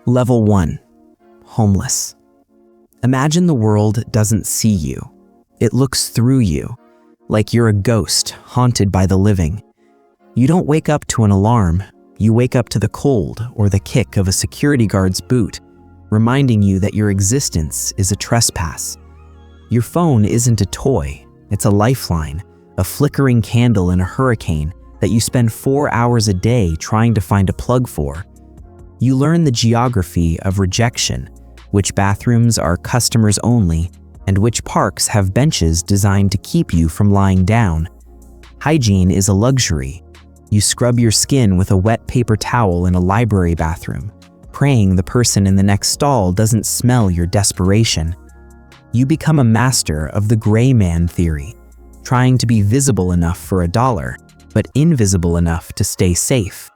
Level 1. Homeless. Imagine the world doesn't see you. It looks through you, like you're a ghost haunted by the living. You don't wake up to an alarm. You wake up to the cold or the kick of a security guard's boot, reminding you that your existence is a trespass. Your phone isn't a toy. It's a lifeline, a flickering candle in a hurricane that you spend 4 hours a day trying to find a plug for. You learn the geography of rejection, which bathrooms are customers only, and which parks have benches designed to keep you from lying down. Hygiene is a luxury. You scrub your skin with a wet paper towel in a library bathroom, praying the person in the next stall doesn't smell your desperation. You become a master of the gray man theory, trying to be visible enough for $1, but invisible enough to stay safe.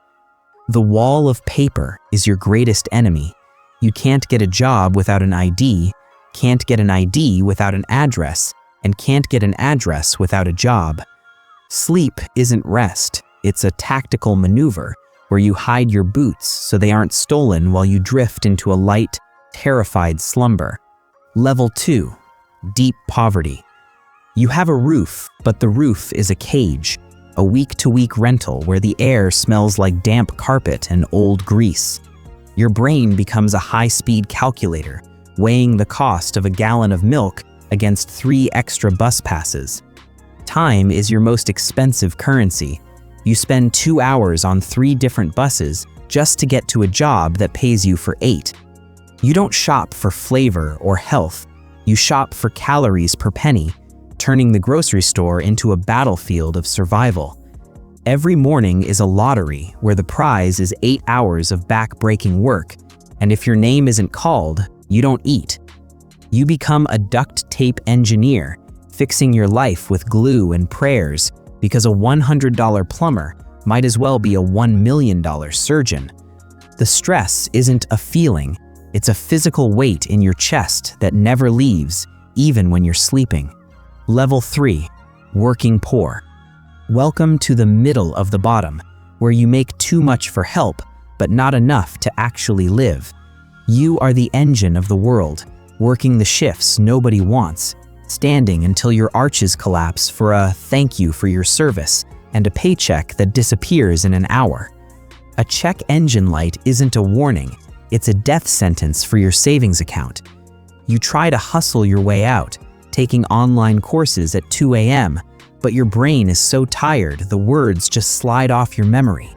The wall of paper is your greatest enemy. You can't get a job without an ID, can't get an ID without an address, and can't get an address without a job. Sleep isn't rest, it's a tactical maneuver where you hide your boots so they aren't stolen while you drift into a light, terrified slumber. Level 2. Deep poverty. You have a roof, but the roof is a cage, a week-to-week rental where the air smells like damp carpet and old grease. Your brain becomes a high-speed calculator, weighing the cost of a gallon of milk against 3 extra bus passes. Time is your most expensive currency. You spend 2 hours on 3 different buses just to get to a job that pays you for 8. You don't shop for flavor or health. You shop for calories per penny, turning the grocery store into a battlefield of survival. Every morning is a lottery where the prize is 8 hours of back-breaking work, and if your name isn't called, you don't eat. You become a duct tape engineer, fixing your life with glue and prayers because a $100 plumber might as well be a $1 million surgeon. The stress isn't a feeling, it's a physical weight in your chest that never leaves, even when you're sleeping. Level 3. Working poor. Welcome to the middle of the bottom, where you make too much for help, but not enough to actually live. You are the engine of the world, working the shifts nobody wants, standing until your arches collapse for a thank you for your service and a paycheck that disappears in an hour. A check engine light isn't a warning, it's a death sentence for your savings account. You try to hustle your way out, taking online courses at 2 a.m., but your brain is so tired the words just slide off your memory.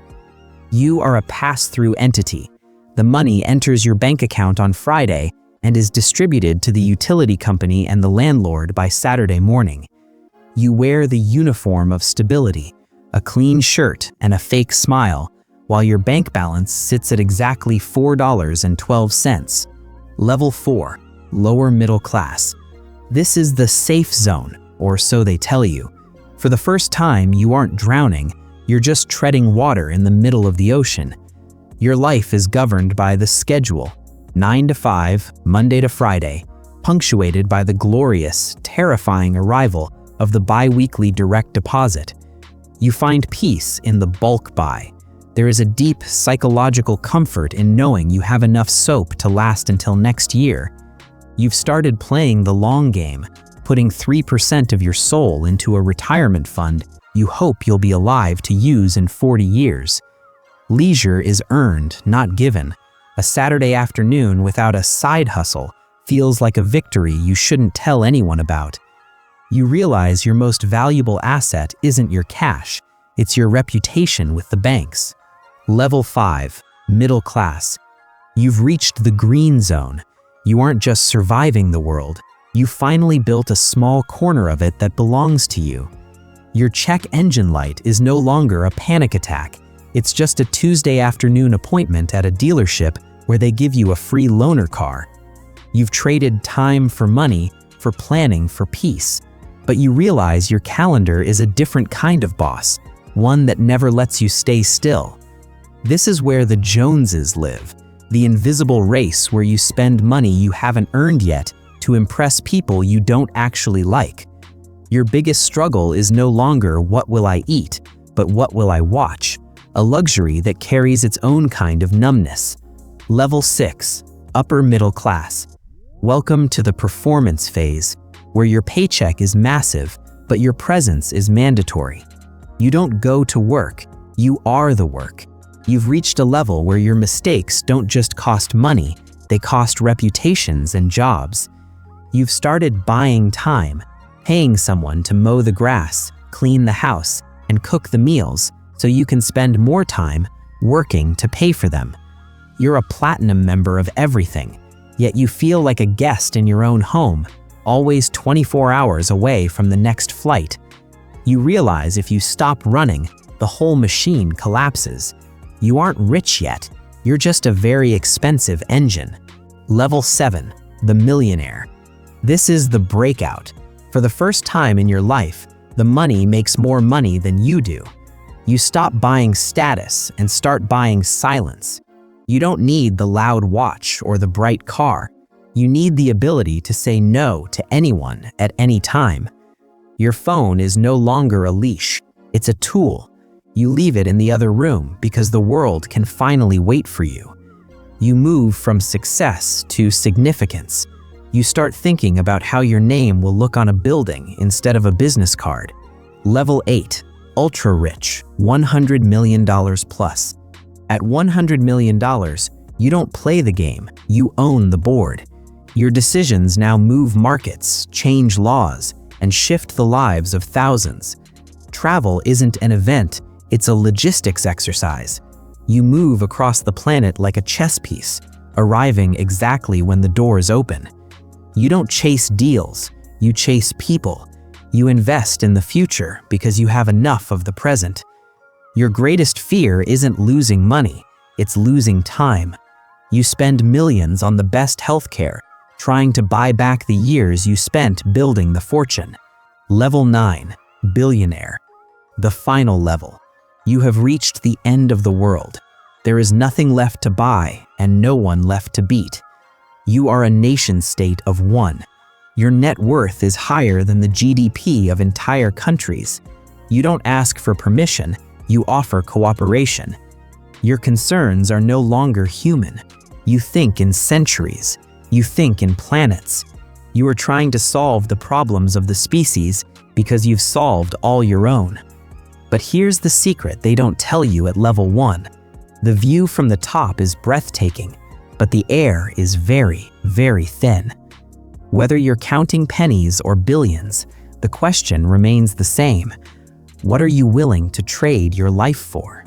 You are a pass-through entity. The money enters your bank account on Friday and is distributed to the utility company and the landlord by Saturday morning. You wear the uniform of stability, a clean shirt and a fake smile, while your bank balance sits at exactly $4.12. Level 4. Lower middle class. This is the safe zone, or so they tell you. For the first time, you aren't drowning, you're just treading water in the middle of the ocean. Your life is governed by the schedule, 9 to 5, Monday to Friday, punctuated by the glorious, terrifying arrival of the bi-weekly direct deposit. You find peace in the bulk buy. There is a deep psychological comfort in knowing you have enough soap to last until next year. You've started playing the long game, putting 3% of your soul into a retirement fund you hope you'll be alive to use in 40 years. Leisure is earned, not given. A Saturday afternoon without a side hustle feels like a victory you shouldn't tell anyone about. You realize your most valuable asset isn't your cash, it's your reputation with the banks. Level 5. Middle class. You've reached the green zone. You aren't just surviving the world, you finally built a small corner of it that belongs to you. Your check engine light is no longer a panic attack. It's just a Tuesday afternoon appointment at a dealership where they give you a free loaner car. You've traded time for money, for planning for peace. But you realize your calendar is a different kind of boss, one that never lets you stay still. This is where the Joneses live, the invisible race where you spend money you haven't earned yet to impress people you don't actually like. Your biggest struggle is no longer what will I eat, but what will I watch, a luxury that carries its own kind of numbness. Level 6, upper middle class. Welcome to the performance phase, where your paycheck is massive, but your presence is mandatory. You don't go to work, you are the work. You've reached a level where your mistakes don't just cost money, they cost reputations and jobs. You've started buying time, paying someone to mow the grass, clean the house, and cook the meals so you can spend more time working to pay for them. You're a platinum member of everything, yet you feel like a guest in your own home, always 24 hours away from the next flight. You realize if you stop running, the whole machine collapses. You aren't rich yet, you're just a very expensive engine. Level 7, the millionaire. This is the breakout. For the first time in your life, the money makes more money than you do. You stop buying status and start buying silence. You don't need the loud watch or the bright car. You need the ability to say no to anyone at any time. Your phone is no longer a leash, it's a tool. You leave it in the other room because the world can finally wait for you. You move from success to significance. You start thinking about how your name will look on a building instead of a business card. Level 8, ultra rich, $100 million plus. At $100 million, you don't play the game, you own the board. Your decisions now move markets, change laws, and shift the lives of thousands. Travel isn't an event, it's a logistics exercise. You move across the planet like a chess piece, arriving exactly when the doors open. You don't chase deals, you chase people. You invest in the future because you have enough of the present. Your greatest fear isn't losing money, it's losing time. You spend millions on the best healthcare, trying to buy back the years you spent building the fortune. Level 9, billionaire. The final level. You have reached the end of the world. There is nothing left to buy and no one left to beat. You are a nation-state of one. Your net worth is higher than the GDP of entire countries. You don't ask for permission, you offer cooperation. Your concerns are no longer human. You think in centuries. You think in planets. You are trying to solve the problems of the species because you've solved all your own. But here's the secret they don't tell you at level 1. The view from the top is breathtaking, but the air is very, very thin. Whether you're counting pennies or billions, the question remains the same. What are you willing to trade your life for?